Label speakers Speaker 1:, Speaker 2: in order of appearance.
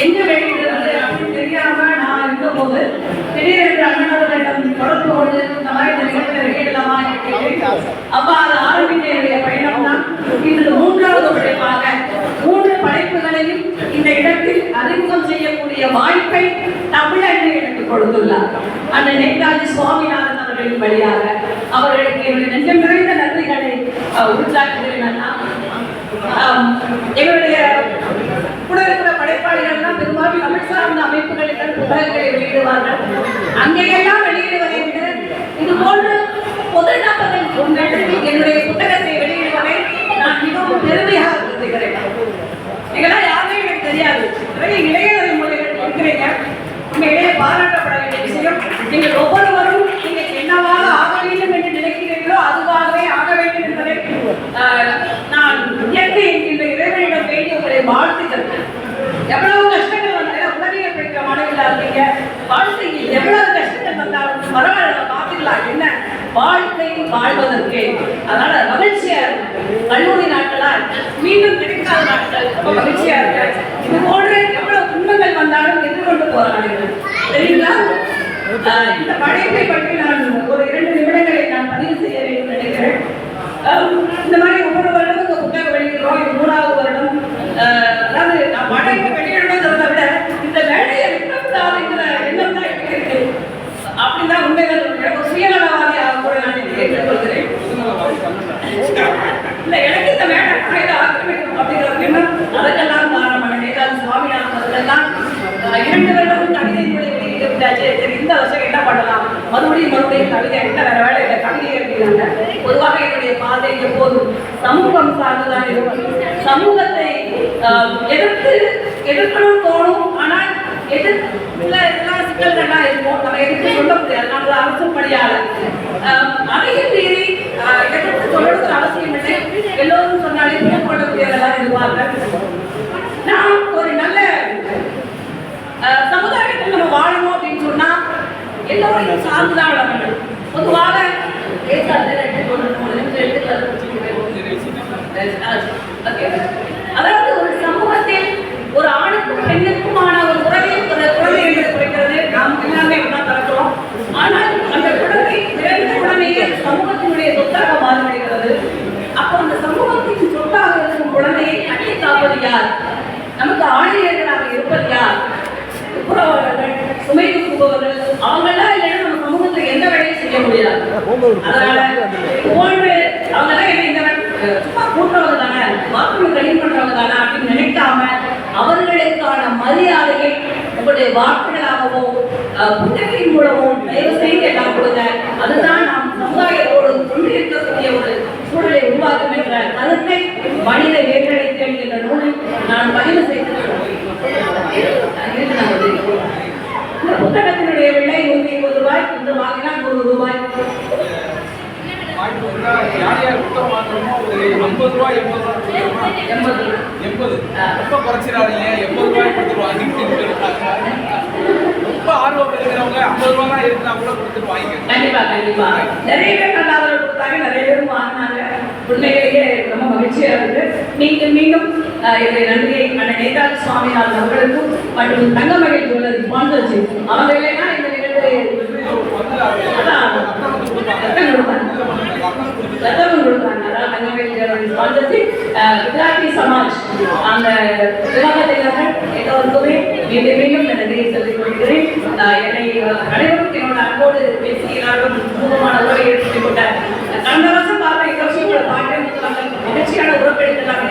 Speaker 1: எங்க வெளியிடுறது அப்படின்னு தெரியாம நான் இருக்கும்போது திடீரென்று அண்ணனவர்களிடம் தொடர்பு கொண்டு இந்த மாதிரி இந்த நிகழ்ச்சியை வெளியிடலாமா கேட்டேன். அப்ப அது ஆரம்பித்த என்னுடைய பயணம் தான் இன்று 3வது படைப்பாக 3 படைப்புகளையும் இந்த இடத்தில் அறிமுகம் செய்யக்கூடிய வாய்ப்பை தமிழன் எனக்கு கொடுத்துள்ளார். அந்த நேதாஜி சுவாமிநாதன் அவர்களின் வழியாக அவர்களுக்கு என்னுடைய நெஞ்சம் நிறைந்த நன்றிகளை உற்சாகிக்கிறேன். எங்களுடைய கூட இருக்கிற படைப்பாளிகள்லாம் பெரும்பாலும் தமிழ் சார்ந்த அமைப்புகளில் புத்தகங்களை வெளியிடுவார்கள். அங்கேயெல்லாம் வெளியிடுவதை விட இது போன்று பொது நபர்கள் என்னுடைய புத்தகத்தை வெளியிடுவதை நான் மிகவும் பெருமையாக கருதுகிறேன். நீங்களாம் யாருமே எனக்கு தெரியாது, இளைய தலைமுறைகள் இருக்கிறீங்க. உண்மையிலேயே பாராட்டப்பட வேண்டிய விஷயம். நீங்கள் ஒவ்வொருவரும் நீங்கள் என்னவாக ஆக வேண்டும் என்று நினைக்கிறீர்களோ அதுவாகவே ஆக வேண்டும் என்பதை நான் இந்த இறைவனிடம் வேண்டியவர்களை வாழ்த்துகிறேன். எவ்வளவு கஷ்டங்கள் வந்தாலும் உடனே படிக்கிற மாணவர்களா இருக்கீங்க, வாழ்க்கைக்கு எவ்வளவு கஷ்டங்கள் வந்தாலும் பரவாயில்ல பார்த்துக்கலாம், என்ன வாழ்க்கை வாழ்வதற்கு. அதனால மகிழ்ச்சியா இருக்கு. கல்லூரி நாட்களா மீண்டும் கிடைக்காத நாட்கள் ரொம்ப மகிழ்ச்சியா இருக்கு. இது போன்ற எவ்வளவு துன்பங்கள் வந்தாலும் எதிர்கொண்டு போறாங்க தெரியுங்களா. இந்த படைப்பை பற்றி நான் ஒரு 2 நிமிடங்களை நான் பதிவு செய்ய வேண்டும் நினைக்கிறேன். இந்த மாதிரி ஒவ்வொரு வருடமும் இந்த புத்தகம் வெளியிடுறோம். இது 3வது வருடம். அதாவது நான் படைப்பை வெளியிடணுங்கிறத விட இந்த வேலையை விடக்கூடாதுங்கிற எண்ணம் தான் எனக்கு இருக்கு. அப்படிதான் உண்மைகள் ஒரு சுயநலவாதியாக கூட நான் ஏற்றுக்கொள்கிறேன். இல்லை, எனக்கு இந்த வேலை ஆக்கிரமிக்கும் அப்படிங்கிறது என்ன, அதற்கெல்லாம் காரணமான நேதாஜி சுவாமிநாதன் அவர்களெல்லாம் 2 வருடமும் கவிதை வெளியிட்டு விட்டாச்சு. சரி, இந்த வருஷம் என்ன பண்ணலாம், மறுபடியும் கவிதை என்ன வேற வேலை இல்லை, கவிதை எழுதினாங்க. பொதுவாக என்னுடைய பாதை எப்போதும் சமூகம் சார்ந்துதான் இருக்கும். சமூகத்தை எதிர்க்கணும் தோணும். ஆனால் இதெல்லாம் சிக்கல்கள்லாம் இருக்கும், நம்ம எதிர்த்து சொல்ல முடியாது. நம்ம அரசு பணியாளர் அதையும் மீறி எதிர்த்து சொல்றது அவசியம் இல்லை. எல்லோரும் சொன்னாலே புரிந்துகொள்ளக்கூடியவர்களாக இருப்பார்கள். நாம் ஒரு நல்ல சமுதாயத்தில் நம்ம வாழணும் அப்படின்னு சொன்னா எல்லோரையும் சார்ந்துதான் வாழ வேண்டும். பொதுவாக அதாவது ஒரு சமூகத்தில் ஒரு ஆணுக்கும் பெண்ணுக்குமான ஒரு உறவை என்று குறைக்கிறது நாம் எல்லாமே தான் பார்க்கிறோம். ஆனால் அந்த குழந்தை பிறந்த உடனேயே சமூகத்தினுடைய சொத்தாக மாறிவிடுகிறது. அப்போ அந்த சமூகத்தின் சொத்தாக இருக்கும் குழந்தையை கட்டி காப்பது யார், நமக்கு ஆணையர்களாக இருப்பது யார், துப்புரவாளர்கள், சுமை தூக்குபவர்கள், அவங்கெல்லாம் இல்லைன்னா நம்ம சமூகத்தில் எந்த வேலையும் செய்ய முடியாது. அதனால ஒவ்வொன்று அவங்கெல்லாம் என்ன சும்மா கூட்டுறவங்க தானே, வாக்குறுதி கழிவு பண்றவங்க தானே அப்படின்னு நினைக்காம அவர்களுக்கான மரியாதையை உங்களுடைய வாக்குகளாகவோ புத்தகத்தின் மூலமோ தயவு செய்து எல்லாம் கொடுங்க. அதுதான் நாம் சமுதாயத்தோடு கொண்டு இருக்கக்கூடிய ஒரு சூழலை உருவாக்கும் என்ற கருத்தை மனித வேற்றடைத்தல் என்ற நூலில் நான் பதிவு செய்திருக்கிறேன். இந்த புத்தகத்தினுடைய விலை 120 ரூபாய். இன்று வாங்கினால் 100 ரூபாய்.
Speaker 2: ரொம்ப குறைச்சிடாதீங்க, 80 ரூபாய் கொடுத்துருவாங்க. ரொம்ப ஆர்வம் இருக்கிறவங்க 50 ரூபாய் தான் இருக்குன்னா கூட கொடுத்துட்டு வாங்கிக்க.
Speaker 1: கண்டிப்பா கண்டிப்பா நிறைய பேர் கண்டாதவர்கள் கொடுத்தாங்க, நிறைய பேரும் வாங்கினாங்க. உண்மையிலேயே ரொம்ப மகிழ்ச்சியா இருக்கு. மீண்டும் என்னுடைய நன்றியை அண்ணன் நேதாஜி சுவாமிநாதன் அவர்களுக்கும் மற்றும் தங்கமகை ஜுவல்லரி ஸ்பான்சர் செய்து அவங்க இல்லைன்னா இந்த நிகழ்வு குஜராத்தி சமாஜ் அந்த விவாதத்தினர்கள் எல்லோருக்குமே மீண்டும் நன்றியை சொல்லிக் கொள்கிறேன். என்னை அனைவரும் என்னோட அன்போடு பேசி எல்லாரும் சுமூகமான உறவை ஏற்படுத்திக் கொண்டார். கடந்த வருஷம் பார்த்த இந்த வருஷம் பார்க்க நிகழ்ச்சியான உறப்பெடுக்கலாம்